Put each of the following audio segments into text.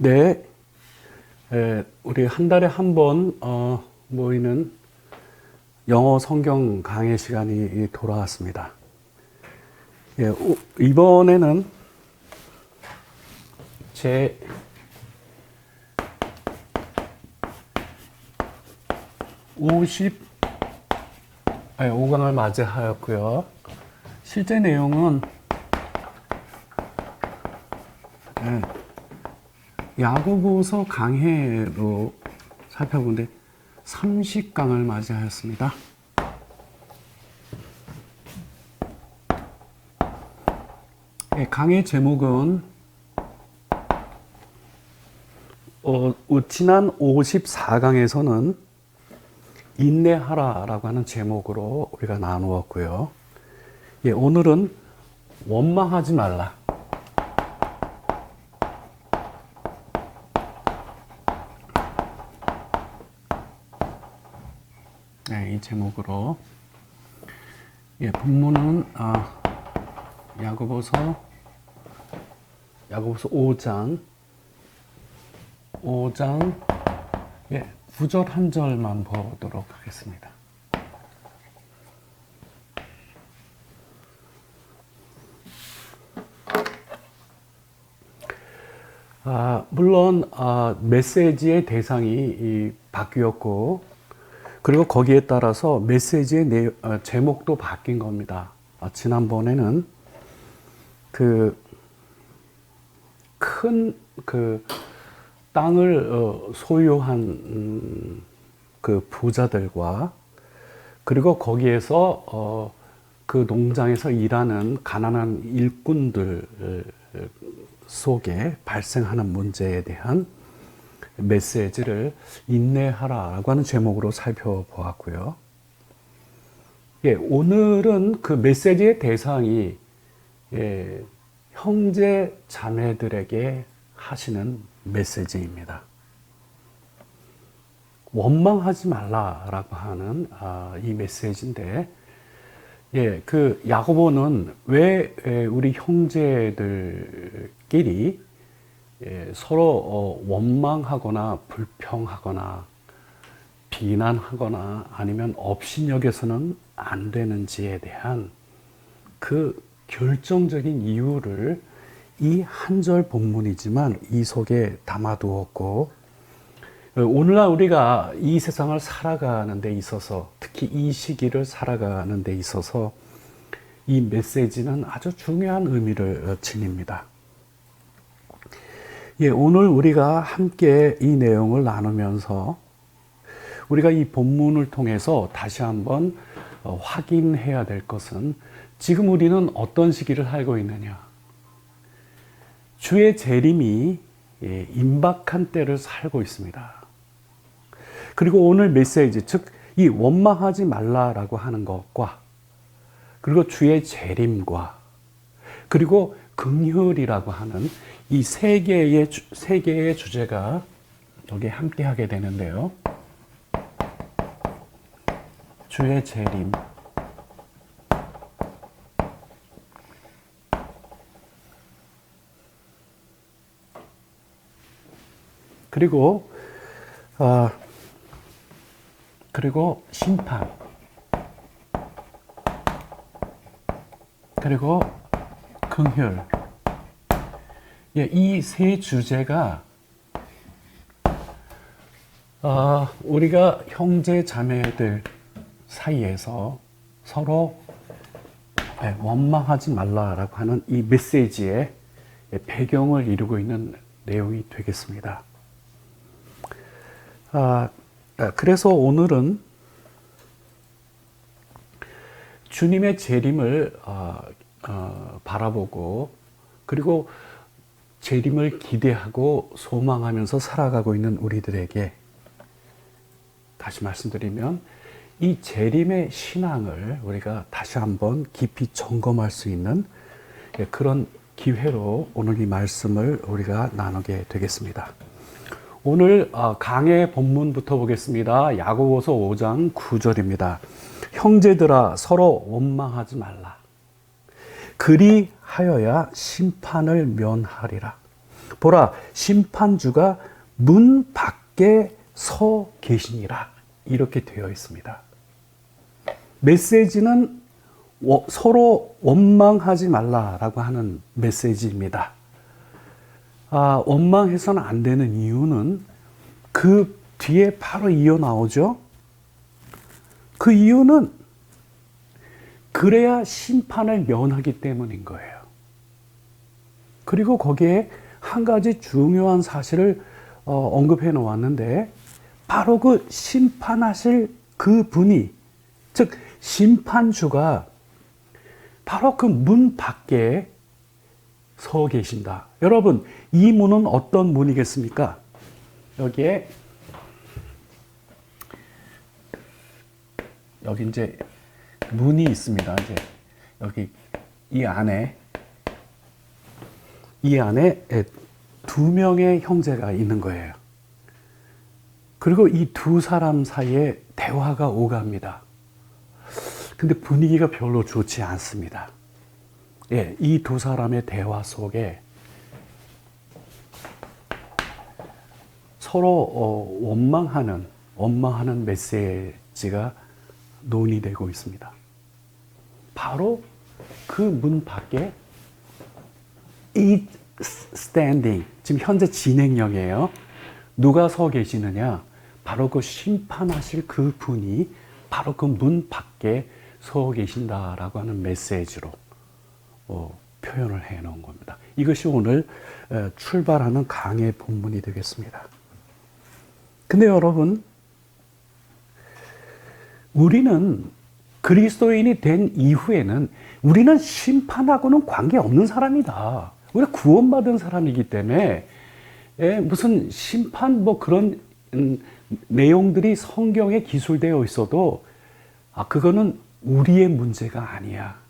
네, 우리 한 달에 한 번 모이는 영어 성경 강의 시간이 돌아왔습니다. 이번에는 제 55강을 맞이하였고요. 실제 내용은 야고보서 강해로 살펴보는데 30강을 맞이하였습니다. 강의 제목은 지난 54강에서는 인내하라라고 하는 제목으로 우리가 나누었고요. 오늘은 원망하지 말라. 이 제목으로 본문은 야고보서 5장 9절 한 절만 보도록 하겠습니다. 물론 메시지의 대상이 바뀌었고, 그리고 거기에 따라서 메시지의 제목도 바뀐 겁니다. 지난번에는 큰 땅을 소유한 그 부자들과, 그리고 거기에서 그 농장에서 일하는 가난한 일꾼들 속에 발생하는 문제에 대한 메시지를 인내하라라고 하는 제목으로 살펴보았고요. 오늘은 그 메시지의 대상이 형제 자매들에게 하시는 메시지입니다. 원망하지 말라라고 하는 이 메시지인데, 그 야고보는 왜 우리 형제들끼리 서로 원망하거나 불평하거나 비난하거나 아니면 업신여겨서는 안 되는지에 대한 그 결정적인 이유를 이 한 절 본문이지만 이 속에 담아두었고, 오늘날 우리가 이 세상을 살아가는 데 있어서, 특히 이 시기를 살아가는 데 있어서 이 메시지는 아주 중요한 의미를 지닙니다. 오늘 우리가 함께 이 내용을 나누면서 우리가 이 본문을 통해서 다시 한번 확인해야 될 것은, 지금 우리는 어떤 시기를 살고 있느냐. 주의 재림이 임박한 때를 살고 있습니다. 그리고 오늘 메시지, 즉 이 원망하지 말라라고 하는 것과, 그리고 주의 재림과, 그리고 긍휼이라고 하는 이 세 개의 주제가 여기 함께 하게 되는데요. 주의 재림, 그리고 심판, 그리고 긍휼. 이 세 주제가 우리가 형제 자매들 사이에서 서로 원망하지 말라라고 하는 이 메시지의 배경을 이루고 있는 내용이 되겠습니다. 그래서 오늘은 주님의 재림을 바라보고, 그리고 재림을 기대하고 소망하면서 살아가고 있는 우리들에게, 다시 말씀드리면 이 재림의 신앙을 우리가 다시 한번 깊이 점검할 수 있는 그런 기회로 오늘 이 말씀을 우리가 나누게 되겠습니다. 오늘 강의 본문부터 보겠습니다. 야고보서 5장 9절입니다. 형제들아 서로 원망하지 말라. 그리하여야 심판을 면하리라. 보라, 심판주가 문 밖에 서 계시니라. 이렇게 되어 있습니다. 메시지는 서로 원망하지 말라라고 하는 메시지입니다. 원망해서는 안 되는 이유는 그 뒤에 바로 이어 나오죠. 그 이유는 그래야 심판을 면하기 때문인 거예요. 그리고 거기에 한 가지 중요한 사실을 언급해 놓았는데, 바로 그 심판하실 그 분이, 즉 심판주가 바로 그 문 밖에 서 계신다. 여러분, 이 문은 어떤 문이겠습니까? 여기 이제 문이 있습니다. 이제 여기 이 안에 두 명의 형제가 있는 거예요. 그리고 이 두 사람 사이에 대화가 오갑니다. 근데 분위기가 별로 좋지 않습니다. 예, 이 두 사람의 대화 속에 서로 원망하는 메시지가 논의되고 있습니다. 바로 그 문 밖에 is standing, 지금 현재 진행형이에요. 누가 서 계시느냐? 바로 그 심판하실 그 분이 바로 그 문 밖에 서 계신다라고 하는 메시지로 표현을 해 놓은 겁니다. 이것이 오늘 출발하는 강의 본문이 되겠습니다. 근데 여러분, 우리는 그리스도인이 된 이후에는 우리는 심판하고는 관계없는 사람이다. 우리가 구원받은 사람이기 때문에 무슨 심판 그런 내용들이 성경에 기술되어 있어도 그거는 우리의 문제가 아니야.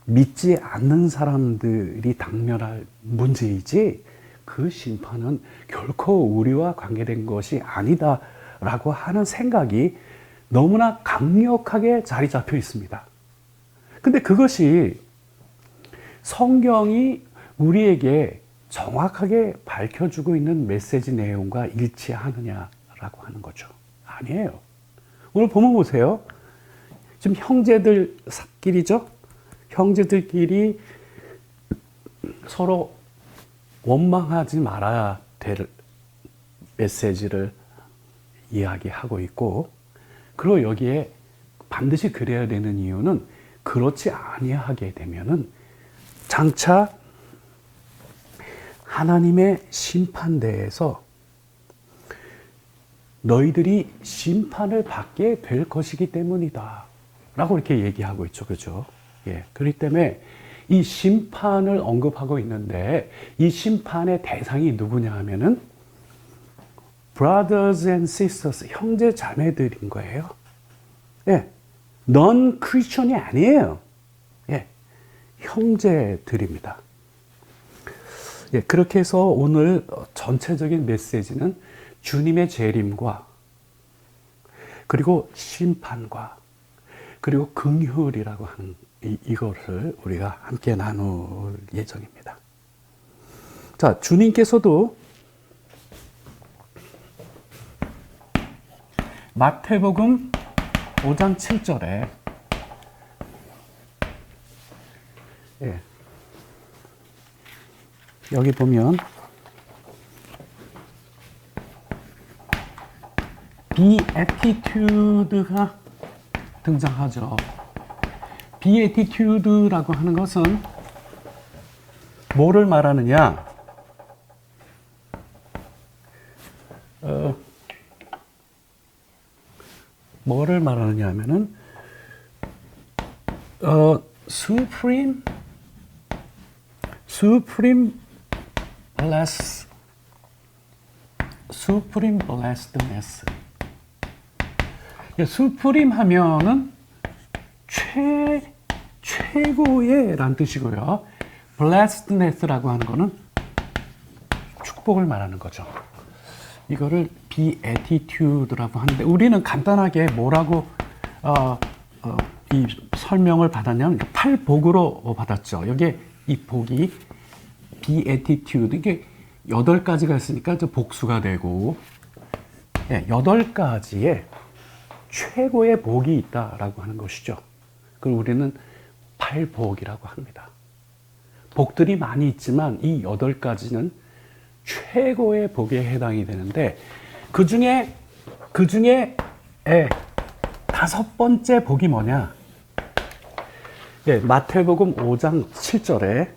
믿지 않는 사람들이 당면할 문제이지 그 심판은 결코 우리와 관계된 것이 아니다라고 하는 생각이 너무나 강력하게 자리 잡혀 있습니다. 근데 그것이 성경이 우리에게 정확하게 밝혀주고 있는 메시지 내용과 일치하느냐라고 하는 거죠. 아니에요. 오늘 본문 보세요. 지금 형제들끼리죠? 형제들끼리 서로 원망하지 말아야 될 메시지를 이야기하고 있고, 그리고 여기에 반드시 그래야 되는 이유는 그렇지 아니하게 되면은 장차 하나님의 심판대에서 너희들이 심판을 받게 될 것이기 때문이다 라고 이렇게 얘기하고 있죠. 그죠? 예. 그렇기 때문에 이 심판을 언급하고 있는데, 이 심판의 대상이 누구냐 하면은 brothers and sisters, 형제 자매들인 거예요. 예. 넌 크리스천이 아니에요. 예. 형제들입니다. 예. 그렇게 해서 오늘 전체적인 메시지는 주님의 재림과 그리고 심판과 그리고 긍휼이라고 하는 이것을 우리가 함께 나눌 예정입니다. 자, 주님께서도 마태복음 5장 7절에 여기 보면 beatitude가 등장하죠. beatitude라고 하는 것은 뭐를 말하느냐? 뭐를 말하느냐 하면은 supreme blessedness. supreme 하면은 최고의 라는 뜻이고요. blessedness라고 하는 거는 축복을 말하는 거죠. 이거를 beatitude라고 하는데, 우리는 간단하게 뭐라고 이 설명을 받았냐면 팔복으로 받았죠. 여기에 이 복이 beatitude, 이게 8가지가 있으니까 이제 복수가 되고, 8가지의 최고의 복이 있다라고 하는 것이죠. 그걸 우리는 8복이라고 합니다. 복들이 많이 있지만 이 8가지는 최고의 복에 해당이 되는데, 그 중에 5번째 복이 뭐냐? 마태복음 5장 7절에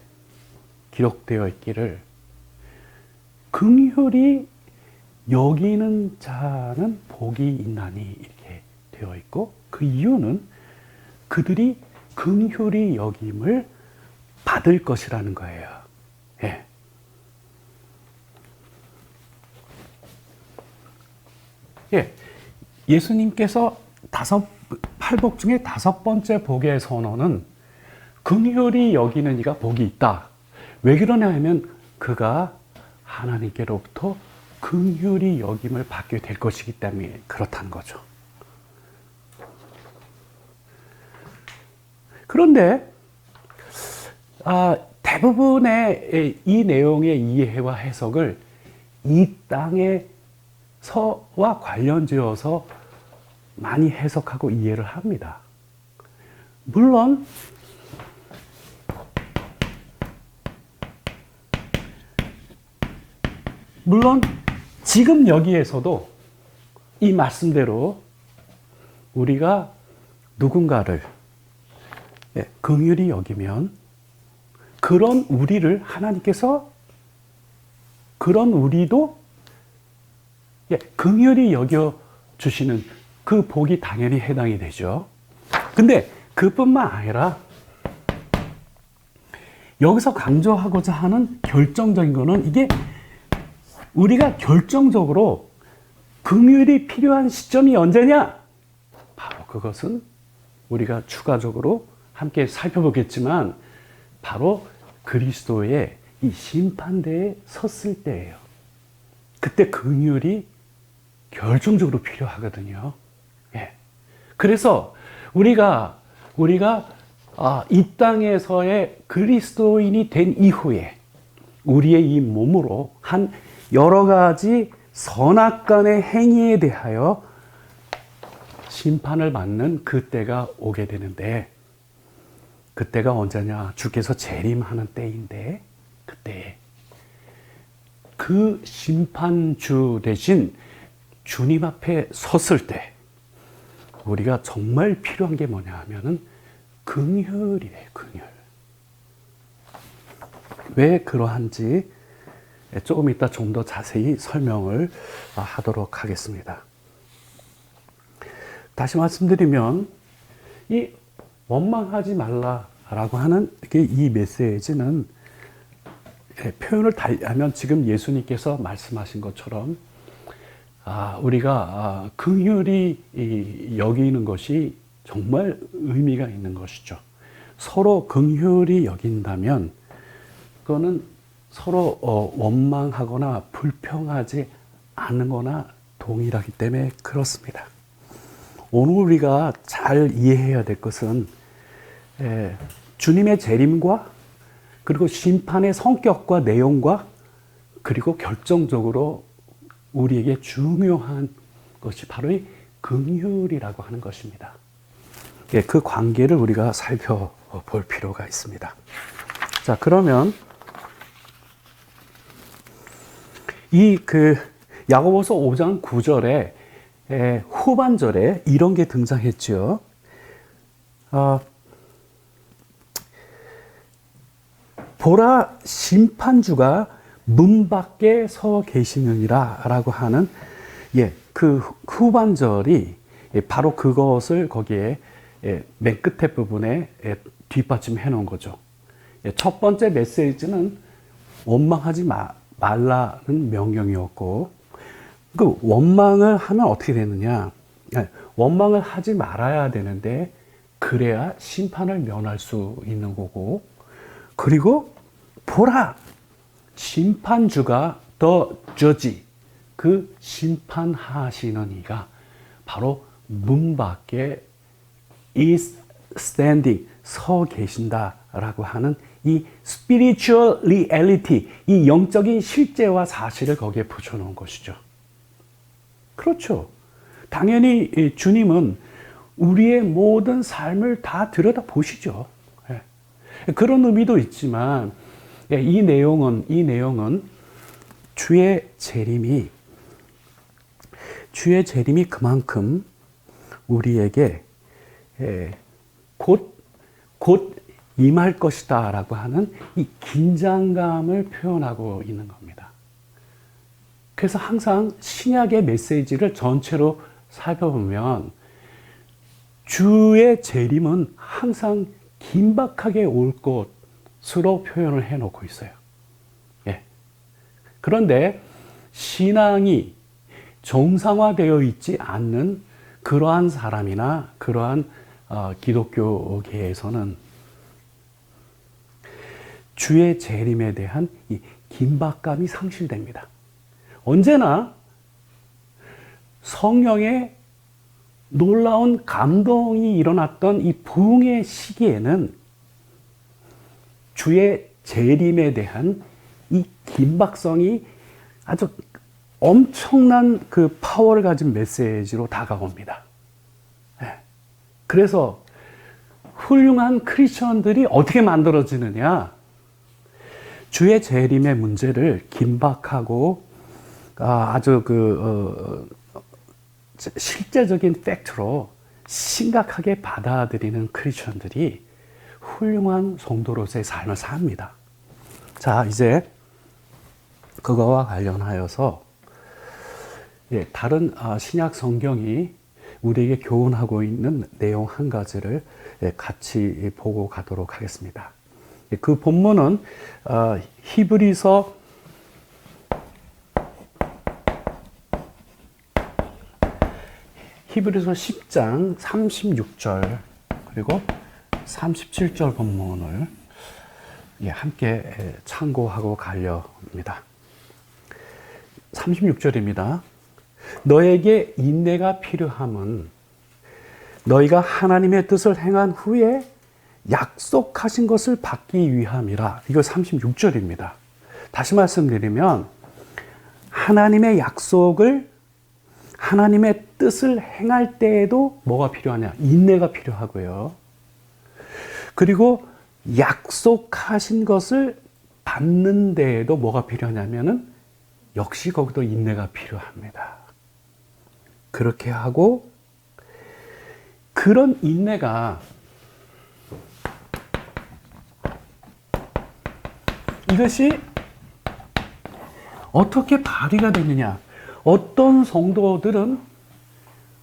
기록되어 있기를, 긍휼히 여기는 자는 복이 있나니, 이렇게 되어 있고, 그 이유는 그들이 긍휼히 여김을 받을 것이라는 거예요. 예수님께서 8복 중에 5번째 복의 선언은 긍휼히 여기는 이가 복이 있다. 왜 그러냐 하면 그가 하나님께로부터 긍휼히 여김을 받게 될 것이기 때문에 그렇다는 거죠. 그런데 대부분의 이 내용의 이해와 해석을 이 땅에서와 관련지어서 많이 해석하고 이해를 합니다. 물론 지금 여기에서도 이 말씀대로 우리가 누군가를 긍휼히 여기면 그런 우리를 하나님께서 그런 우리도 긍휼히 여겨 주시는 그 복이 당연히 해당이 되죠. 근데 그뿐만 아니라 여기서 강조하고자 하는 결정적인 거는, 이게 우리가 결정적으로 긍휼이 필요한 시점이 언제냐? 바로 그것은 우리가 추가적으로 함께 살펴보겠지만 바로 그리스도의 이 심판대에 섰을 때예요. 그때 긍휼이 결정적으로 필요하거든요. 그래서 우리가 이 땅에서의 그리스도인이 된 이후에 우리의 이 몸으로 한 여러 가지 선악간의 행위에 대하여 심판을 받는 그때가 오게 되는데, 그때가 언제냐? 주께서 재림하는 때인데, 그때 그 심판주 대신 주님 앞에 섰을 때 우리가 정말 필요한 게 뭐냐 하면은 긍휼이래요. 긍휼. 왜 그러한지 조금 이따 좀 더 자세히 설명을 하도록 하겠습니다. 다시 말씀드리면 이 원망하지 말라라고 하는 이 메시지는 표현을 달리하면 지금 예수님께서 말씀하신 것처럼 우리가 긍휼히 여기는 것이 정말 의미가 있는 것이죠. 서로 긍휼히 여긴다면 그거는 서로 원망하거나 불평하지 않는 거나 동일하기 때문에 그렇습니다. 오늘 우리가 잘 이해해야 될 것은 주님의 재림과 그리고 심판의 성격과 내용과 그리고 결정적으로 우리에게 중요한 것이 바로 이 긍휼이라고 하는 것입니다. 그 관계를 우리가 살펴볼 필요가 있습니다. 자, 그러면 이 야고보서 5장 9절에 후반절에 이런 게 등장했죠. 보라, 심판주가 문 밖에 서 계시느니라 라고 하는 그 후반절이 바로 그것을 거기에 맨 끝에 부분에 뒷받침해 놓은 거죠. 첫 번째 메시지는 원망하지 말라는 명령이었고, 그 원망을 하면 어떻게 되느냐? 원망을 하지 말아야 되는데 그래야 심판을 면할 수 있는 거고, 그리고 보라, 심판주가 더 저지, 그 심판하시는 이가 바로 문 밖에 is standing, 서 계신다라고 하는 이 spiritual reality, 이 영적인 실제와 사실을 거기에 붙여놓은 것이죠. 그렇죠. 당연히 주님은 우리의 모든 삶을 다 들여다보시죠. 그런 의미도 있지만 이 내용은 주의 재림이 그만큼 우리에게 곧 임할 것이다 라고 하는 이 긴장감을 표현하고 있는 겁니다. 그래서 항상 신약의 메시지를 전체로 살펴보면 주의 재림은 항상 긴박하게 올 것으로 표현을 해놓고 있어요. 예. 그런데 신앙이 정상화되어 있지 않는 그러한 사람이나 그러한 기독교계에서는 주의 재림에 대한 이 긴박감이 상실됩니다. 언제나 성령의 놀라운 감동이 일어났던 이 부흥의 시기에는 주의 재림에 대한 이 긴박성이 아주 엄청난 그 파워를 가진 메시지로 다가옵니다. 그래서 훌륭한 크리스천들이 어떻게 만들어지느냐? 주의 재림의 문제를 긴박하고 아주 실제적인 팩트로 심각하게 받아들이는 크리스천들이 훌륭한 성도로서의 삶을 삽니다. 자, 이제 그거와 관련하여서 다른 신약 성경이 우리에게 교훈하고 있는 내용 한 가지를 같이 보고 가도록 하겠습니다. 그 본문은 히브리서 10장 36절 그리고 37절 본문을 함께 참고하고 가려 합니다. 36절입니다. 너에게 인내가 필요함은 너희가 하나님의 뜻을 행한 후에 약속하신 것을 받기 위함이라. 이거 36절입니다. 다시 말씀드리면 하나님의 약속을 하나님의 뜻을 행할 때에도 뭐가 필요하냐? 인내가 필요하고요. 그리고 약속하신 것을 받는 데에도 뭐가 필요하냐면은 역시 거기도 인내가 필요합니다. 그렇게 하고 그런 인내가 이것이 어떻게 발휘가 되느냐? 어떤 성도들은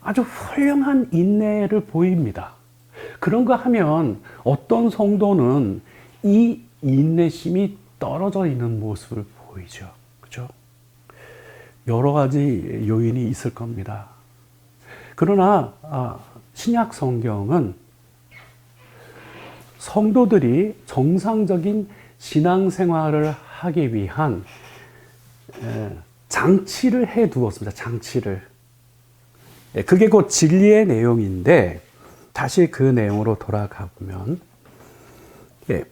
아주 훌륭한 인내를 보입니다. 그런가 하면 어떤 성도는 이 인내심이 떨어져 있는 모습을 보이죠. 그렇죠? 여러 가지 요인이 있을 겁니다. 그러나 신약 성경은 성도들이 정상적인 신앙생활을 하기 위한 장치를 해 두었습니다. 장치를. 그게 곧 진리의 내용인데 다시 그 내용으로 돌아가 보면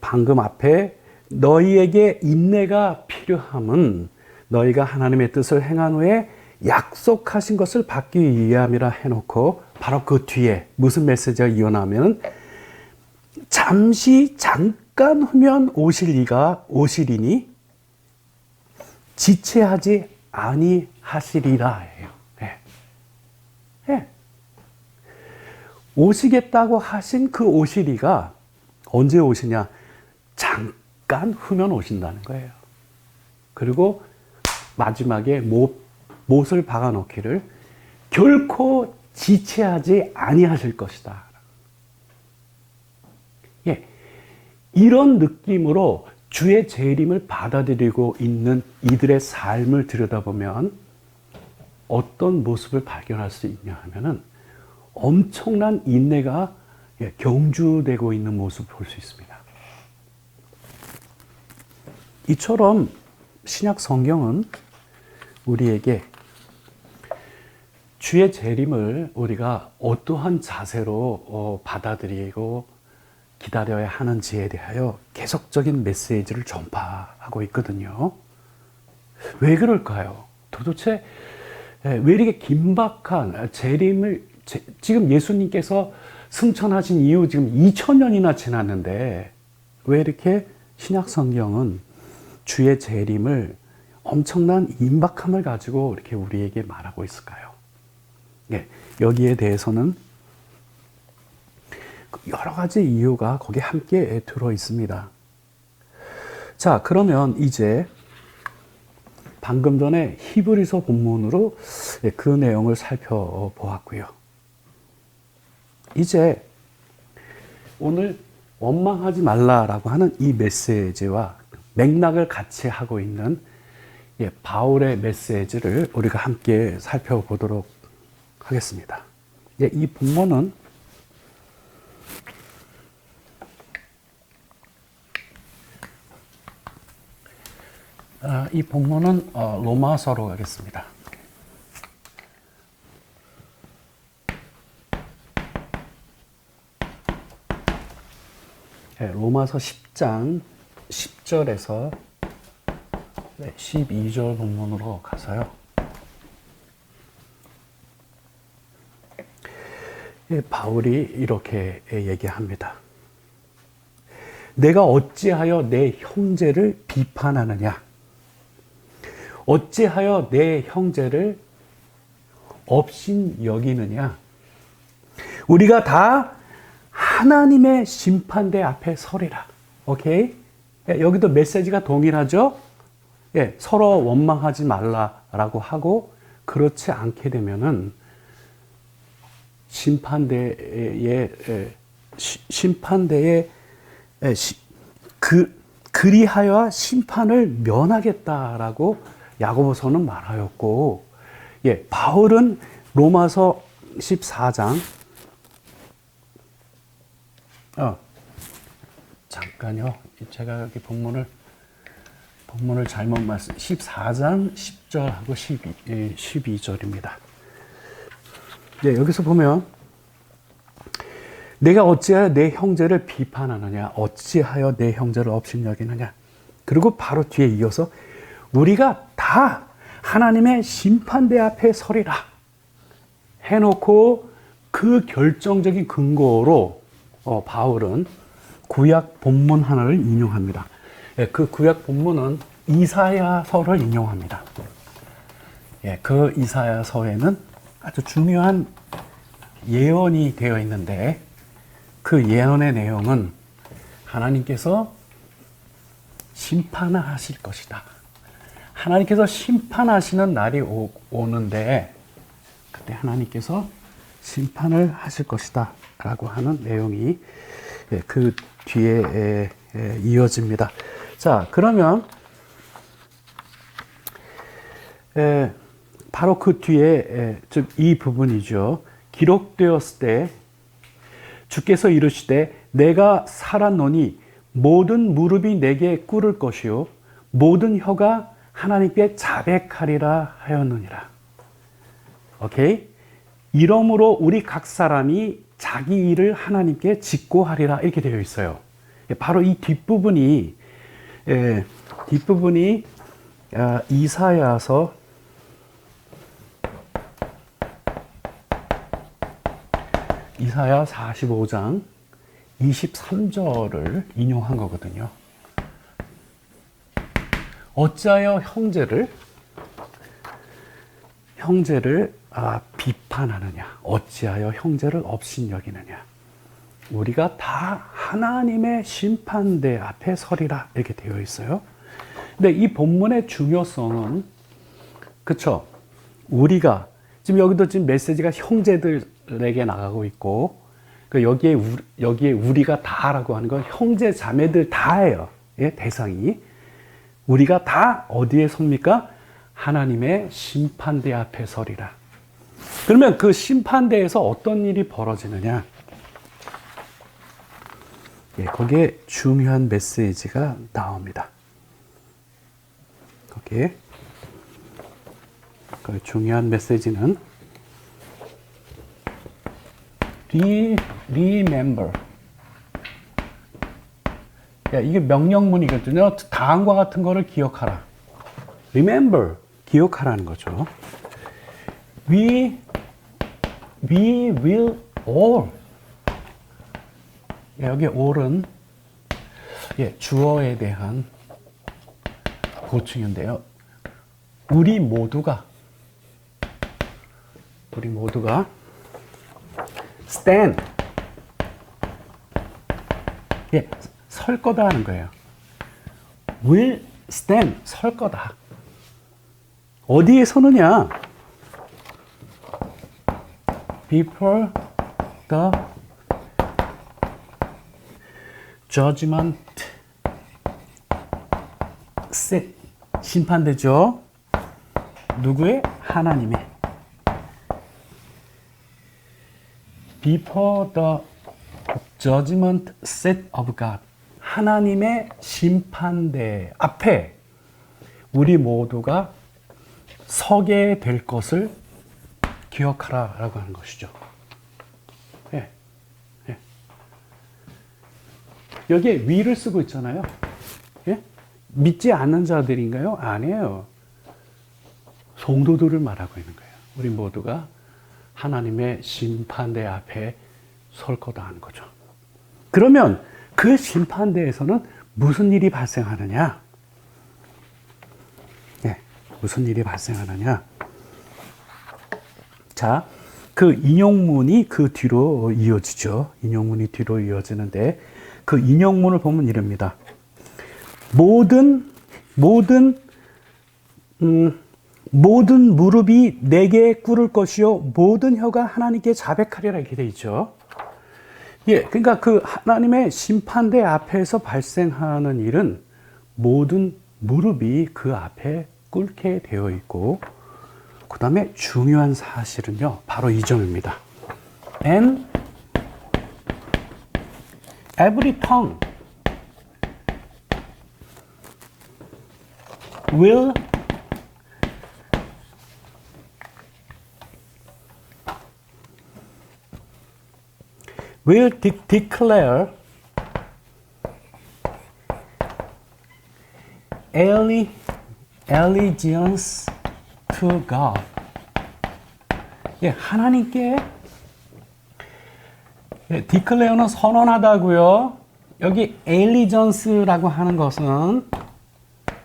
방금 앞에 너희에게 인내가 필요함은 너희가 하나님의 뜻을 행한 후에 약속하신 것을 받기 위함이라 해놓고 바로 그 뒤에 무슨 메시지가 이어나면 잠깐 후면 오시리니 지체하지 아니하시리라 해요. 오시겠다고 하신 그 오시리가 언제 오시냐? 잠깐 후면 오신다는 거예요. 그리고 마지막에 못을 박아 놓기를 결코 지체하지 아니하실 것이다. 이런 느낌으로 주의 재림을 받아들이고 있는 이들의 삶을 들여다보면 어떤 모습을 발견할 수 있냐 하면은 엄청난 인내가 경주되고 있는 모습을 볼 수 있습니다. 이처럼 신약 성경은 우리에게 주의 재림을 우리가 어떠한 자세로 받아들이고 기다려야 하는지에 대하여 계속적인 메시지를 전파하고 있거든요. 왜 그럴까요? 도대체 왜 이렇게 긴박한 재림을 지금 예수님께서 승천하신 이후 지금 2000년이나 지났는데 왜 이렇게 신약 성경은 주의 재림을 엄청난 임박함을 가지고 이렇게 우리에게 말하고 있을까요? 네, 여기에 대해서는 여러 가지 이유가 거기에 함께 들어 있습니다. 자, 그러면 이제 방금 전에 히브리서 본문으로 그 내용을 살펴보았고요. 이제 오늘 원망하지 말라라고 하는 이 메시지와 맥락을 같이 하고 있는 바울의 메시지를 우리가 함께 살펴보도록 하겠습니다. 이 본문은 로마서로 가겠습니다. 로마서 10장 10절에서 12절 본문으로 가서요. 바울이 이렇게 얘기합니다. 내가 어찌하여 내 형제를 비판하느냐? 어찌하여 내 형제를 업신 여기느냐? 우리가 다 하나님의 심판대 앞에 서리라. 오케이? 여기도 메시지가 동일하죠? 서로 원망하지 말라라고 하고 그렇지 않게 되면은 심판대에 그리하여 심판을 면하겠다라고 야고보서는 말하였고, 바울은 로마서 14장 잠깐요. 제가 여기 본문을 잘못 14장 10절하고 12절입니다. 여기서 보면 내가 어찌하여 내 형제를 비판하느냐? 어찌하여 내 형제를 업신여기느냐? 그리고 바로 뒤에 이어서 우리가 다 하나님의 심판대 앞에 서리라 해놓고 그 결정적인 근거로 바울은 구약 본문 하나를 인용합니다. 그 구약 본문은 이사야서를 인용합니다. 그 이사야서에는 아주 중요한 예언이 되어 있는데 그 예언의 내용은 하나님께서 심판을 하실 것이다. 하나님께서 심판하시는 날이 오는데 그때 하나님께서 심판을 하실 것이다 라고 하는 내용이 그 뒤에 이어집니다. 자, 그러면 바로 그 뒤에 즉 이 부분이죠. 기록되었을 때 주께서 이르시되 내가 살았노니 모든 무릎이 내게 꿇을 것이요 모든 혀가 하나님께 자백하리라 하였느니라. 오케이? 이러므로 우리 각 사람이 자기 일을 하나님께 직고하리라 이렇게 되어 있어요. 바로 이 뒷부분이 이사야서 45장 23절을 인용한 거거든요. 어찌하여 형제를 비판하느냐? 어찌하여 형제를 업신여기느냐? 우리가 다 하나님의 심판대 앞에 서리라 이렇게 되어 있어요. 근데 이 본문의 중요성은 그쵸? 우리가 지금 여기도 지금 메시지가 형제들에게 나가고 있고 여기에 우리가 다라고 하는 건 형제 자매들 다예요. 대상이 우리가 다 어디에 섭니까? 하나님의 심판대 앞에 서리라. 그러면 그 심판대에서 어떤 일이 벌어지느냐? 거기에 중요한 메시지가 나옵니다. 거기에 그 중요한 메시지는 remember 예, 이게 명령문이거든요. 다음과 같은 거를 기억하라. Remember, 기억하라는 거죠. We will all. 예, 여기 all은 예, 주어에 대한 보충인데요. 우리 모두가 stand. 예, 설 거다 하는 거예요. will stand, 설 거다. 어디에 서느냐? Before the judgment seat. 심판되죠? 누구의? 하나님의. Before the judgment seat of God. 하나님의 심판대 앞에 우리 모두가 서게 될 것을 기억하라 라고 하는 것이죠. 예. 예. 여기에 위를 쓰고 있잖아요. 예? 믿지 않는 자들인가요? 아니에요. 성도들을 말하고 있는 거예요. 우리 모두가 하나님의 심판대 앞에 설 거다 하는 거죠. 그러면 그 심판대에서는 무슨 일이 발생하느냐? 예, 무슨 일이 발생하느냐? 자, 그 인용문이 그 뒤로 이어지죠. 인용문이 뒤로 이어지는데 그 인용문을 보면 이럽니다. 모든 무릎이 내게 꿇을 것이요 모든 혀가 하나님께 자백하리라 이렇게 돼 있죠. 예, 그러니까 그 하나님의 심판대 앞에서 발생하는 일은 모든 무릎이 그 앞에 꿇게 되어 있고, 그 다음에 중요한 사실은요, 바로 이 점입니다. And every tongue will declare allegiance to God. 예, 하나님께 예, declare는 선언하다고요. 여기 allegiance라고 하는 것은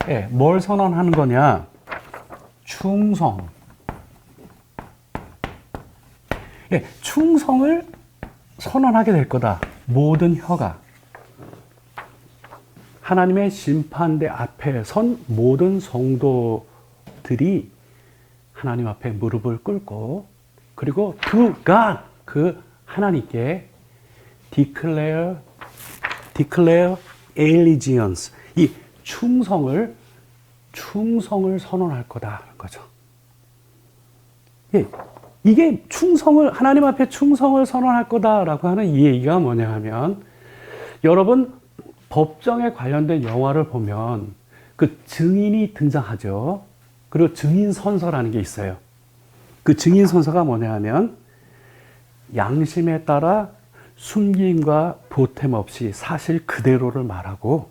예, 뭘 선언하는 거냐? 충성. 예, 충성을 선언하게 될 거다. 모든 혀가. 하나님의 심판대 앞에 선 모든 성도들이 하나님 앞에 무릎을 꿇고, 그리고 to God, 그 하나님께 declare allegiance, 이 충성을 선언할 거다 하는 거죠. 예, 이게 하나님 앞에 충성을 선언할 거다라고 하는 이 얘기가 뭐냐 하면, 여러분, 법정에 관련된 영화를 보면 그 증인이 등장하죠. 그리고 증인선서라는 게 있어요. 그 증인선서가 뭐냐 하면, 양심에 따라 숨김과 보탬 없이 사실 그대로를 말하고,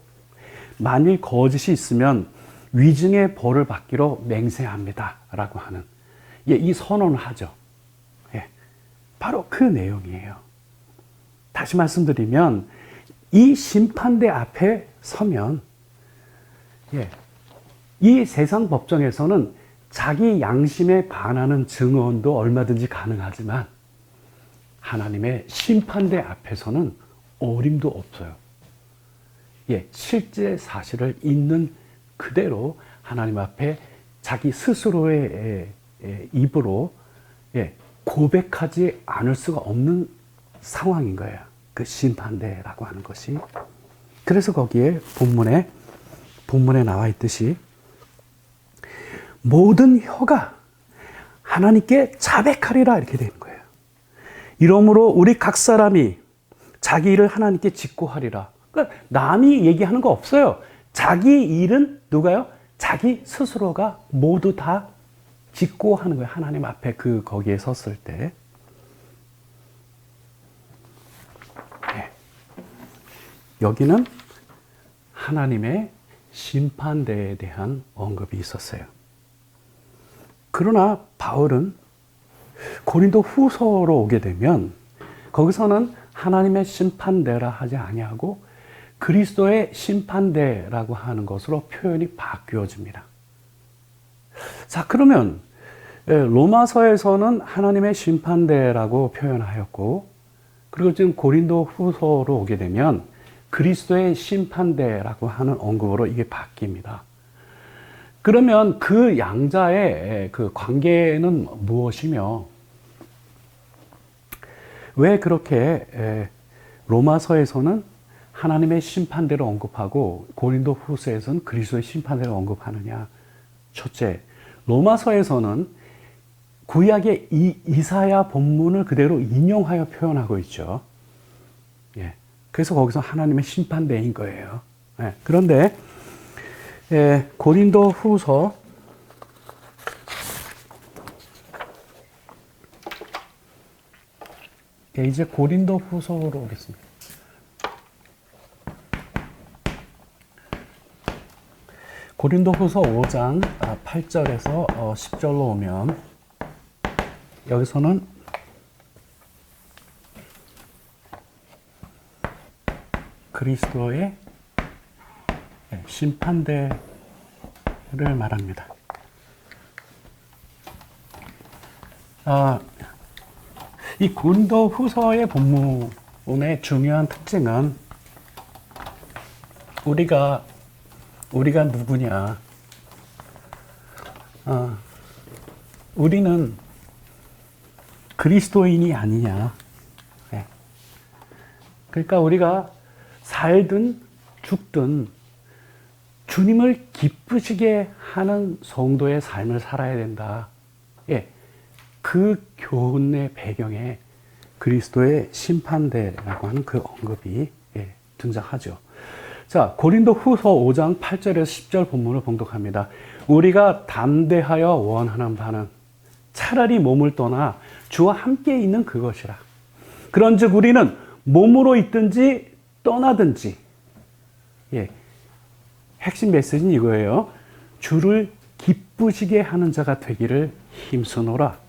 만일 거짓이 있으면 위증의 벌을 받기로 맹세합니다 라고 하는, 예, 이 선언을 하죠. 예, 바로 그 내용이에요. 다시 말씀드리면 이 심판대 앞에 서면, 예, 이 세상 법정에서는 자기 양심에 반하는 증언도 얼마든지 가능하지만 하나님의 심판대 앞에서는 어림도 없어요. 예, 실제 사실을 있는 그대로 하나님 앞에 자기 스스로의 입으로 예, 고백하지 않을 수가 없는 상황인 거예요. 그 심판대라고 하는 것이. 그래서 거기에 본문에 나와 있듯이 모든 혀가 하나님께 자백하리라 이렇게 되는 거예요. 이러므로 우리 각 사람이 자기 일을 하나님께 직고하리라. 그러니까 남이 얘기하는 거 없어요. 자기 일은 누가요? 자기 스스로가 모두 다 직고하는 거예요. 하나님 앞에 거기에 섰을 때. 네. 여기는 하나님의 심판대에 대한 언급이 있었어요. 그러나 바울은 고린도 후서로 오게 되면 거기서는 하나님의 심판대라 하지 아니하고 그리스도의 심판대라고 하는 것으로 표현이 바뀌어집니다. 자, 그러면 로마서에서는 하나님의 심판대라고 표현하였고, 그리고 지금 고린도 후서로 오게 되면 그리스도의 심판대라고 하는 언급으로 이게 바뀝니다. 그러면 그 양자의 그 관계는 무엇이며, 왜 그렇게 로마서에서는 하나님의 심판대를 언급하고 고린도 후서에서는 그리스도의 심판대를 언급하느냐? 첫째, 로마서에서는 구약의 이사야 본문을 그대로 인용하여 표현하고 있죠. 예. 그래서 거기서 하나님의 심판대인 거예요. 예. 그런데 고린도 후서 이제 고린도 후서로 오겠습니다. 고린도 후서 5장 8절에서 10절로 오면 여기서는 그리스도의 심판대를 말합니다. 이 고린도 후서의 본문의 중요한 특징은 우리가 누구냐? 우리는 그리스도인이 아니냐? 네. 그러니까 우리가 살든 죽든 주님을 기쁘시게 하는 성도의 삶을 살아야 된다. 예. 그 교훈의 배경에 그리스도의 심판대라고 하는 그 언급이 등장하죠. 자, 고린도 후서 5장 8절에서 10절 본문을 봉독합니다. 우리가 담대하여 원하는 바는 차라리 몸을 떠나 주와 함께 있는 그것이라. 그런즉 우리는 몸으로 있든지 떠나든지, 핵심 메시지는 이거예요. 주를 기쁘시게 하는 자가 되기를 힘쓰노라.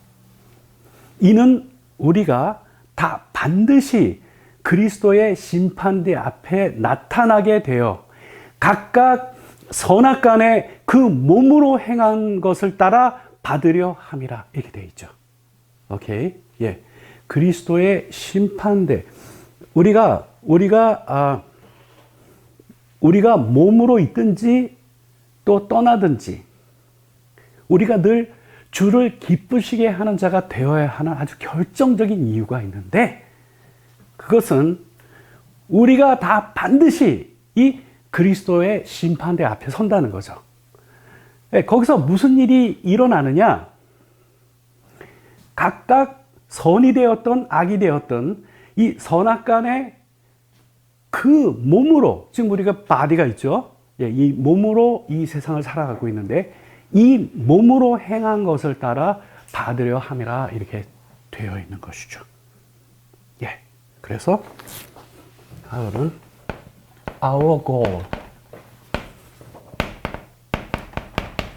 이는 우리가 다 반드시 그리스도의 심판대 앞에 나타나게 되어 각각 선악간에 그 몸으로 행한 것을 따라 받으려 함이라. 이렇게 되어 있죠. 오케이. 예. 그리스도의 심판대. 우리가 몸으로 있든지 또 떠나든지 우리가 늘 주를 기쁘시게 하는 자가 되어야 하는 아주 결정적인 이유가 있는데, 그것은 우리가 다 반드시 이 그리스도의 심판대 앞에 선다는 거죠. 거기서 무슨 일이 일어나느냐? 각각 선이 되었던 악이 되었던 이 선악간에 그 몸으로, 지금 우리가 바디가 있죠. 이 몸으로 이 세상을 살아가고 있는데 이 몸으로 행한 것을 따라 받으려 함이라 이렇게 되어 있는 것이죠. 예. 그래서 바울은 Our goal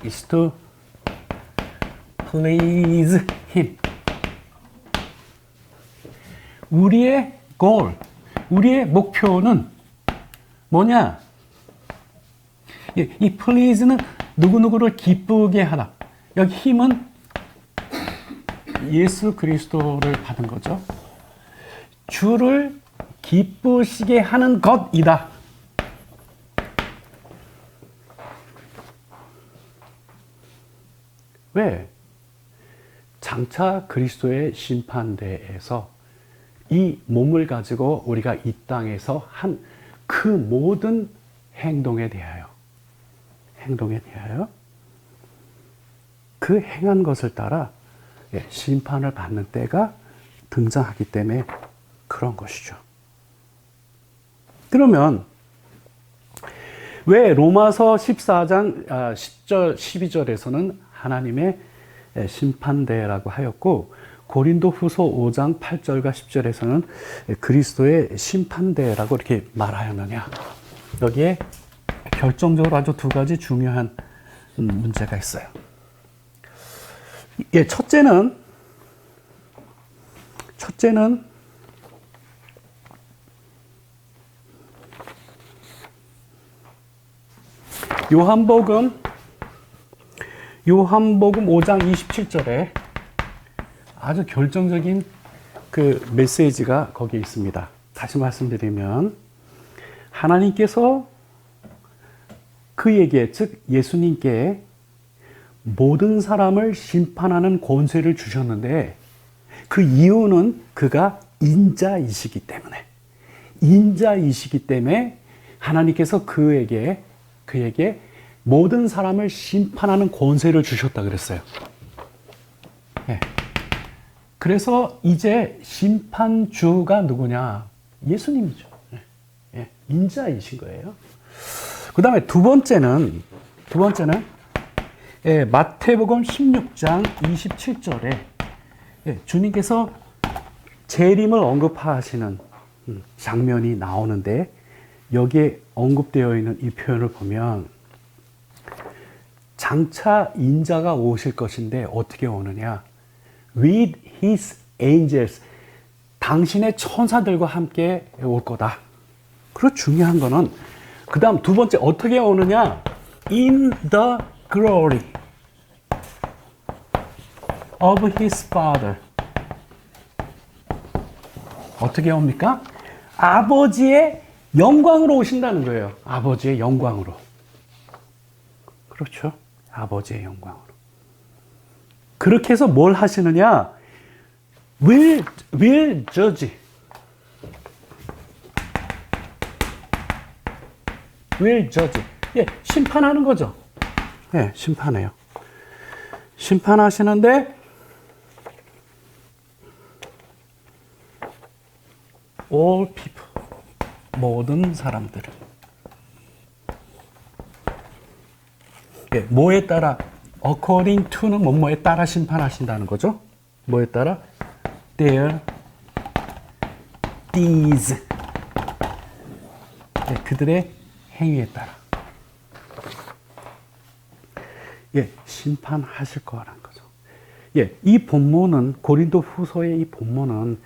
is to please Him. 우리의 goal, 우리의 목표는 뭐냐? 이 please는 누구누구를 기쁘게 하다. 여기 힘은 예수 그리스도를 받은 거죠. 주를 기쁘시게 하는 것이다. 왜? 장차 그리스도의 심판대에서 이 몸을 가지고 우리가 이 땅에서 한 그 모든 행동에 대하여 그 행한 것을 따라 심판을 받는 때가 등장하기 때문에 그런 것이죠. 그러면 왜 로마서 14장 10절, 12절에서는 하나님의 심판대라고 하였고 고린도 후서 5장 8절과 10절에서는 그리스도의 심판대라고 이렇게 말하였느냐? 여기에 결정적으로 아주 두 가지 중요한 문제가 있어요. 예, 첫째는 요한복음 5장 27절에 아주 결정적인 그 메시지가 거기에 있습니다. 다시 말씀드리면 하나님께서 그에게, 즉 예수님께 모든 사람을 심판하는 권세를 주셨는데 그 이유는 그가 인자이시기 때문에 하나님께서 그에게 모든 사람을 심판하는 권세를 주셨다 그랬어요. 예. 그래서 이제 심판주가 누구냐? 예수님이죠. 예. 인자이신 거예요. 그 다음에 두 번째는 예, 마태복음 16장 27절에 예, 주님께서 재림을 언급하시는 장면이 나오는데 여기에 언급되어 있는 이 표현을 보면 장차 인자가 오실 것인데 어떻게 오느냐? With his angels, 당신의 천사들과 함께 올 거다. 그리고 중요한 거는 그 다음 두 번째 어떻게 오느냐? In the glory of his father. 어떻게 옵니까? 아버지의 영광으로 오신다는 거예요. 아버지의 영광으로. 그렇죠. 아버지의 영광으로. 그렇게 해서 뭘 하시느냐? will judge. will judge. 예, 심판하는 거죠. 예, 심판해요. 심판하시는데 all people, 모든 사람들을. 예, 뭐에 따라? according to는 뭐뭐에 따라 심판하신다는 거죠. 뭐에 따라? their deeds. 예, 그들의 행위에 따라. 예, 심판하실 거라는 거죠. 예, 이 본문은, 고린도 후서의 이 본문은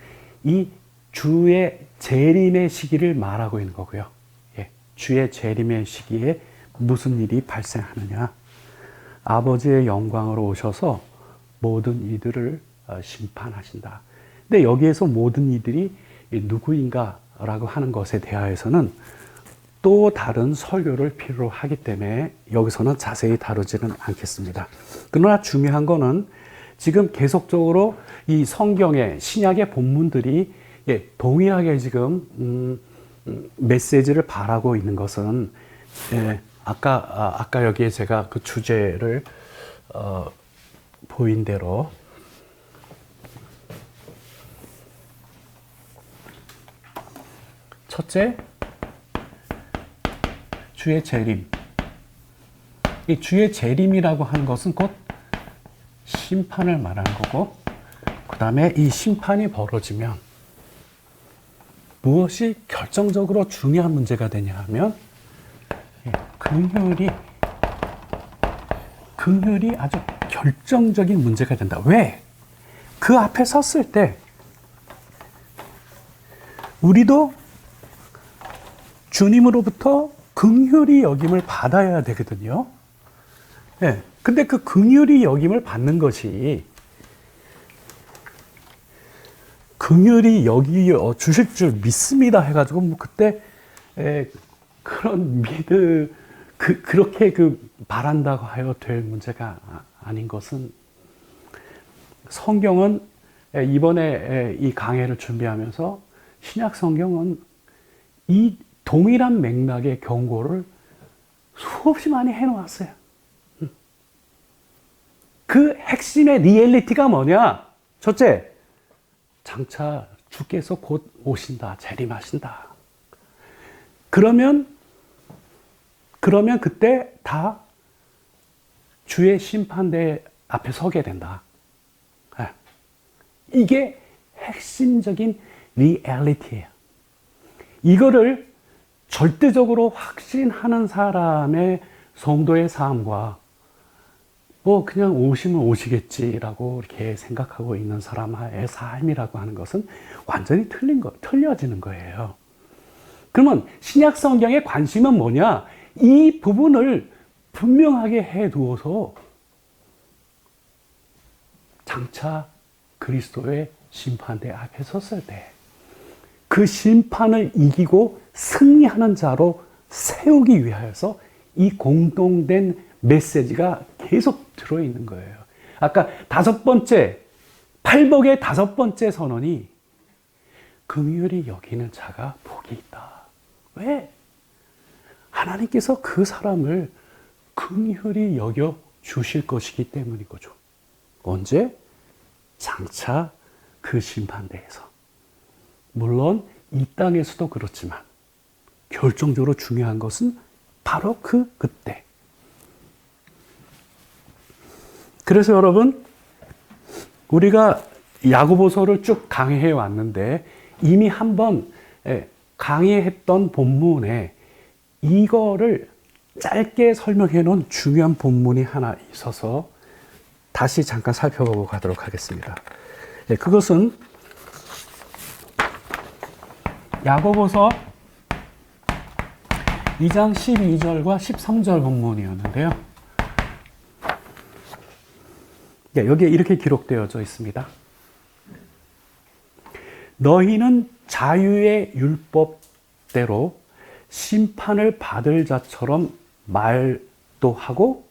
이 주의 재림의 시기를 말하고 있는 거고요. 예, 주의 재림의 시기에 무슨 일이 발생하느냐? 아버지의 영광으로 오셔서 모든 이들을 심판하신다. 근데 여기에서 모든 이들이 누구인가라고 하는 것에 대하여서는 또 다른 설교를 필요로 하기 때문에 여기서는 자세히 다루지는 않겠습니다. 그러나 중요한 거는 지금 계속적으로 이 성경의 신약의 본문들이 예, 동일하게 지금 메시지를 바라고 있는 것은 예, 아까 여기에 제가 그 주제를 보인 대로 첫째, 주의 재림. 이 주의 재림이라고 하는 것은 곧 심판을 말하는 거고, 그 다음에 이 심판이 벌어지면 무엇이 결정적으로 중요한 문제가 되냐 하면 긍휼이 아주 결정적인 문제가 된다. 왜? 그 앞에 섰을 때 우리도 주님으로부터 긍휼히 여김을 받아야 되거든요. 예. 근데 그 긍휼히 여김을 받는 것이 긍휼히 여겨 주실 줄 믿습니다 해가지고 뭐 그때 그런 그렇게 바란다고 하여 될 문제가 아닌 것은 성경은 이번에 이 강해를 준비하면서 신약 성경은 이 동일한 맥락의 경고를 수없이 많이 해놓았어요. 그 핵심의 리얼리티가 뭐냐? 첫째, 장차 주께서 곧 오신다, 재림하신다. 그러면 그때 다 주의 심판대 앞에 서게 된다. 이게 핵심적인 리얼리티예요. 이거를 절대적으로 확신하는 사람의 성도의 삶과 뭐 그냥 오시면 오시겠지라고 이렇게 생각하고 있는 사람의 삶이라고 하는 것은 완전히 틀려지는 거예요. 그러면 신약 성경의 관심은 뭐냐? 이 부분을 분명하게 해두어서 장차 그리스도의 심판대 앞에 섰을 때 그 심판을 이기고 승리하는 자로 세우기 위하여서 이 공동된 메시지가 계속 들어있는 거예요. 아까 팔복의 5번째 선언이 긍휼히 여기는 자가 복이 있다. 왜? 하나님께서 그 사람을 긍휼히 여겨 주실 것이기 때문인 거죠. 언제? 장차 그 심판대에서. 물론 이 땅에서도 그렇지만 결정적으로 중요한 것은 바로 그때. 그래서 여러분, 우리가 야고보서를 쭉 강의해 왔는데 이미 한번 강의했던 본문에 이거를 짧게 설명해 놓은 중요한 본문이 하나 있어서 다시 잠깐 살펴보고 가도록 하겠습니다. 그것은 야고보서 2장 12절과 13절 본문이었는데요. 여기에 이렇게 기록되어져 있습니다. 너희는 자유의 율법대로 심판을 받을 자처럼 말도 하고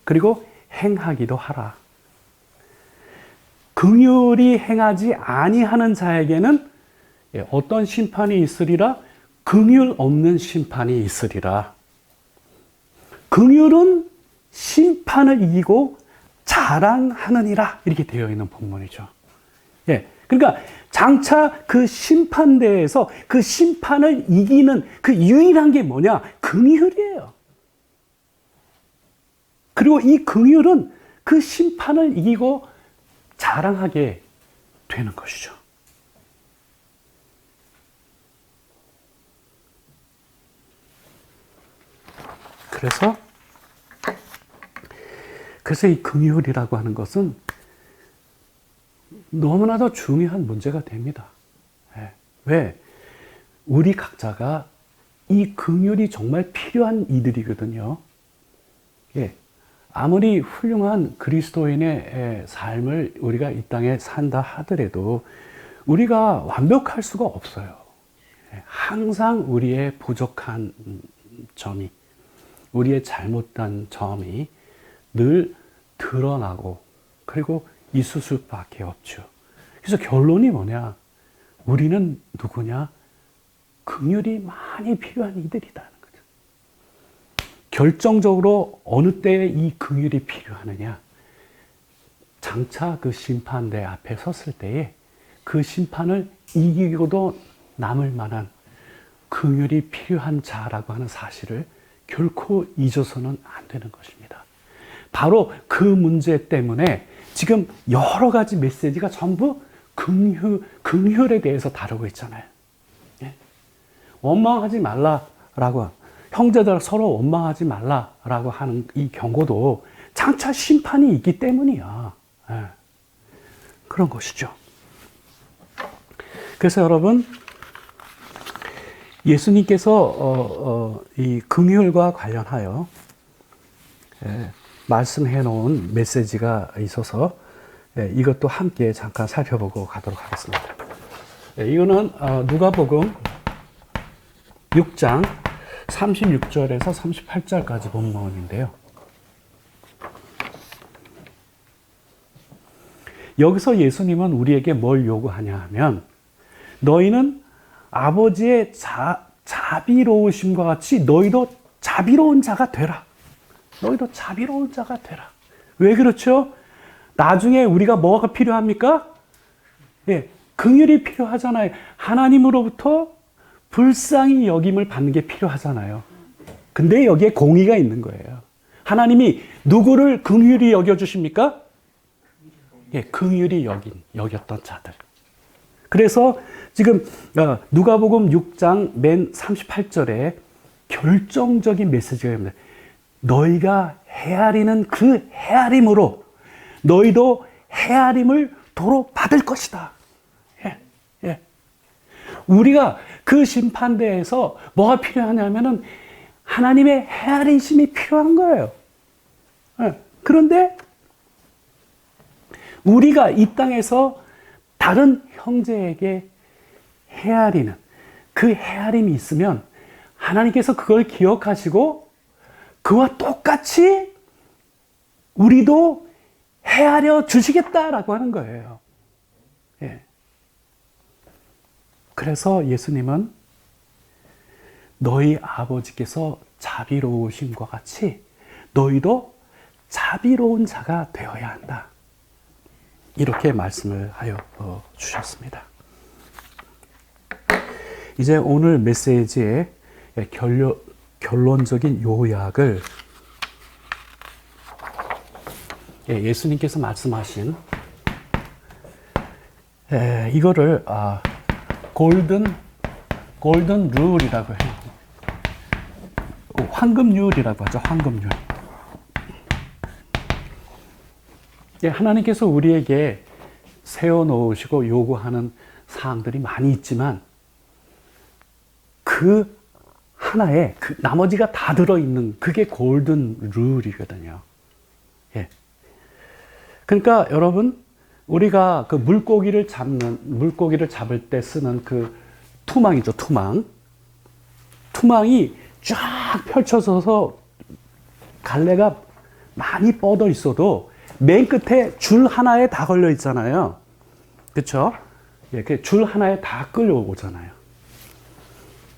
그리고 행하기도 하라. 긍휼히 행하지 아니하는 자에게는 어떤 심판이 있으리라? 긍휼 없는 심판이 있으리라. 긍휼은 심판을 이기고 자랑하느니라. 이렇게 되어 있는 본문이죠. 그러니까 장차 그 심판대에서 그 심판을 이기는 그 유일한 게 뭐냐? 긍휼이에요. 그리고 이 긍휼은 그 심판을 이기고 자랑하게 되는 것이죠. 그래서 이 긍휼이라고 하는 것은 너무나도 중요한 문제가 됩니다. 왜? 우리 각자가 이 긍휼이 정말 필요한 이들이거든요. 아무리 훌륭한 그리스도인의 삶을 우리가 이 땅에 산다 하더라도 우리가 완벽할 수가 없어요. 항상 우리의 부족한 점이, 우리의 잘못된 점이 늘 드러나고 그리고 있을 수밖에 없죠. 그래서 결론이 뭐냐? 우리는 누구냐? 긍휼이 많이 필요한 이들이라는 거죠. 결정적으로 어느 때에 이 긍휼이 필요하느냐? 장차 그 심판대 앞에 섰을 때에 그 심판을 이기고도 남을 만한 긍휼이 필요한 자라고 하는 사실을 결코 잊어서는 안 되는 것입니다. 바로 그 문제 때문에 지금 여러 가지 메시지가 전부 긍휼에 대해서 다루고 있잖아요. 원망하지 말라라고, 형제들 서로 원망하지 말라라고 하는 이 경고도 장차 심판이 있기 때문이야. 그런 것이죠. 그래서 여러분, 예수님께서 이 긍휼과 관련하여 말씀해 놓은 메시지가 있어서 이것도 함께 잠깐 살펴보고 가도록 하겠습니다. 이거는 누가복음 6장 36절에서 38절까지 본문인데요. 여기서 예수님은 우리에게 뭘 요구하냐 하면, 너희는 아버지의 자비로우심과 같이 너희도 자비로운 자가 되라. 너희도 자비로운 자가 되라. 왜 그렇죠? 나중에 우리가 뭐가 필요합니까? 긍휼이 필요하잖아요. 하나님으로부터 불쌍히 여김을 받는 게 필요하잖아요. 근데 여기에 공의가 있는 거예요. 하나님이 누구를 긍휼히 여겨주십니까? 긍휼히 여겼던 자들. 그래서 지금 누가복음 6장 맨 38절에 결정적인 메시지가 있습니다. 너희가 헤아리는 그 헤아림으로 너희도 헤아림을 도로 받을 것이다. 예, 예. 우리가 그 심판대에서 뭐가 필요하냐면은 하나님의 헤아리심이 필요한 거예요. 예. 그런데 우리가 이 땅에서 다른 형제에게 헤아리는 그 헤아림이 있으면 하나님께서 그걸 기억하시고 그와 똑같이 우리도 헤아려 주시겠다라고 하는 거예요. 예. 그래서 예수님은 너희 아버지께서 자비로우심과 같이 너희도 자비로운 자가 되어야 한다. 이렇게 말씀을 하여 주셨습니다. 이제 오늘 메시지의 결론적인 요약을 예수님께서 말씀하신 이거를 골든 룰이라고 해요. 황금률이라고 하죠. 황금률. 하나님께서 우리에게 세워놓으시고 요구하는 사항들이 많이 있지만 그 하나에 그 나머지가 다 들어있는 그게 골든 룰이거든요. 예. 그러니까 여러분 우리가 그 물고기를 잡을 때 쓰는 그 투망이죠. 투망이 쫙 펼쳐져서 갈래가 많이 뻗어 있어도 맨 끝에 줄 하나에 다 걸려 있잖아요. 그렇죠? 예, 그 줄 하나에 다 끌려오잖아요.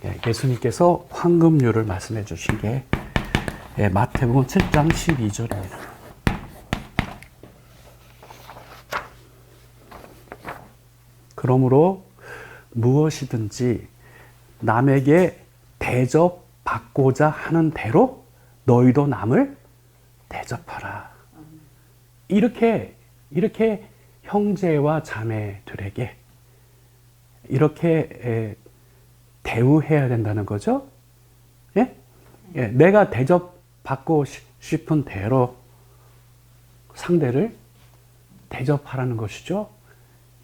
예, 예수님께서 황금률을 말씀해 주신 게 마태복음 7장 12절입니다. 그러므로 무엇이든지 남에게 대접받고자 하는 대로 너희도 남을 대접하라. 이렇게 형제와 자매들에게 이렇게 대우해야 된다는 거죠. 예? 예, 내가 대접받고 싶은 대로 상대를 대접하라는 것이죠.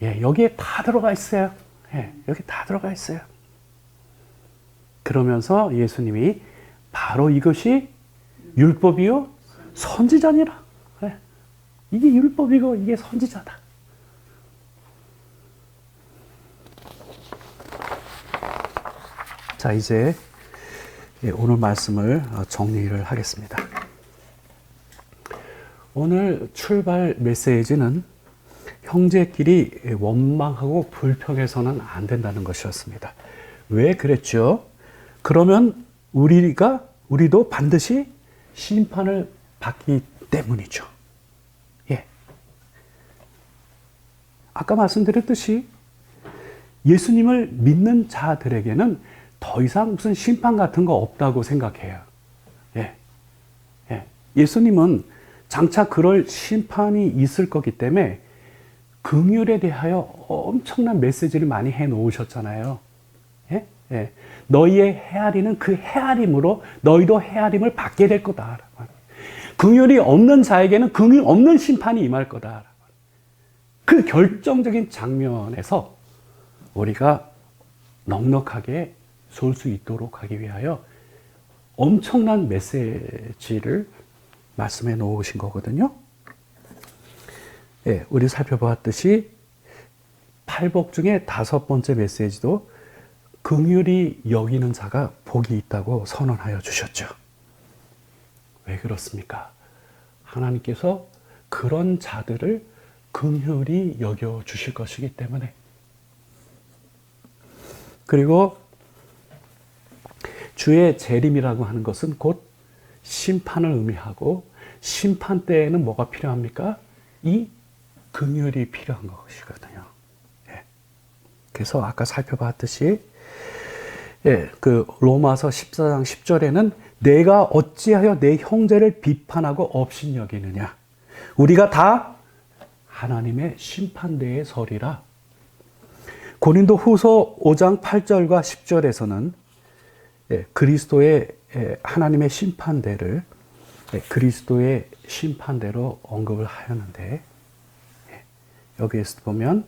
예, 여기에 다 들어가 있어요. 예, 여기 다 들어가 있어요. 그러면서 예수님이 바로 이것이 율법이요 선지자니라. 예, 이게 율법이고 이게 선지자다. 자, 이제 오늘 말씀을 정리를 하겠습니다. 오늘 출발 메시지는 형제끼리 원망하고 불평해서는 안 된다는 것이었습니다. 왜 그랬죠? 그러면 우리도 반드시 심판을 받기 때문이죠. 예. 아까 말씀드렸듯이 예수님을 믿는 자들에게는 더 이상 무슨 심판 같은 거 없다고 생각해요. 예. 예. 예수님은 장차 그럴 심판이 있을 거기 때문에 긍휼에 대하여 엄청난 메시지를 많이 해 놓으셨잖아요. 예? 예. 너희의 헤아리는 그 헤아림으로 너희도 헤아림을 받게 될 거다. 긍휼이 없는 자에게는 긍휼 없는 심판이 임할 거다. 그 결정적인 장면에서 우리가 넉넉하게 쏠 수 있도록 하기 위하여 엄청난 메시지를 말씀해 놓으신 거거든요. 예, 우리 살펴보았듯이 팔복 중에 5번째 메시지도 긍휼히 여기는 자가 복이 있다고 선언하여 주셨죠. 왜 그렇습니까? 하나님께서 그런 자들을 긍휼히 여겨 주실 것이기 때문에. 그리고 주의 재림이라고 하는 것은 곧 심판을 의미하고 심판 때에는 뭐가 필요합니까? 이 긍휼이 필요한 것이거든요. 예. 그래서 아까 살펴봤듯이 그 로마서 14장 10절에는 내가 어찌하여 내 형제를 비판하고 업신여기느냐. 우리가 다 하나님의 심판대에 서리라. 고린도 후서 5장 8절과 10절에서는 그리스도의 하나님의 심판대를 그리스도의 심판대로 언급을 하였는데, 여기에서 보면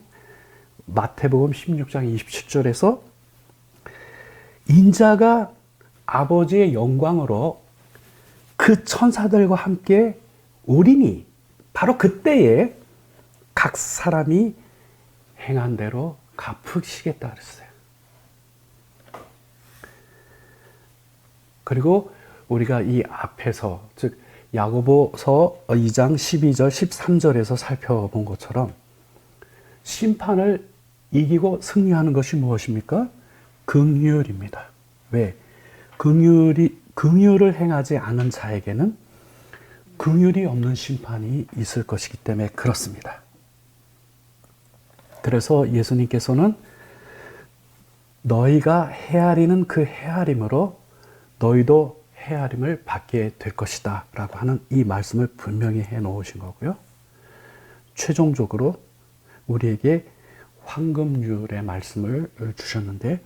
마태복음 16장 27절에서 인자가 아버지의 영광으로 그 천사들과 함께 오리니, 바로 그때에 각 사람이 행한 대로 갚으시겠다 그랬어요. 그리고 우리가 이 앞에서, 즉 야고보서 2장 12절 13절에서 살펴본 것처럼 심판을 이기고 승리하는 것이 무엇입니까? 긍휼입니다. 왜? 긍휼을 행하지 않은 자에게는 긍휼이 없는 심판이 있을 것이기 때문에 그렇습니다. 그래서 예수님께서는 너희가 헤아리는 그 헤아림으로 너희도 헤아림을 받게 될 것이다 라고 하는 이 말씀을 분명히 해 놓으신 거고요. 최종적으로 우리에게 황금률의 말씀을 주셨는데,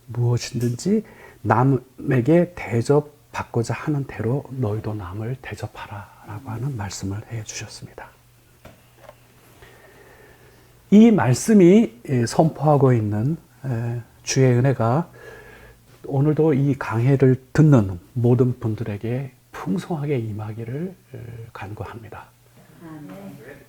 무엇이든지 남에게 대접받고자 하는 대로 너희도 남을 대접하라 라고 하는 말씀을 해 주셨습니다. 이 말씀이 선포하고 있는 주의 은혜가 오늘도 이 강해를 듣는 모든 분들에게 풍성하게 임하기를 간구합니다. 아멘.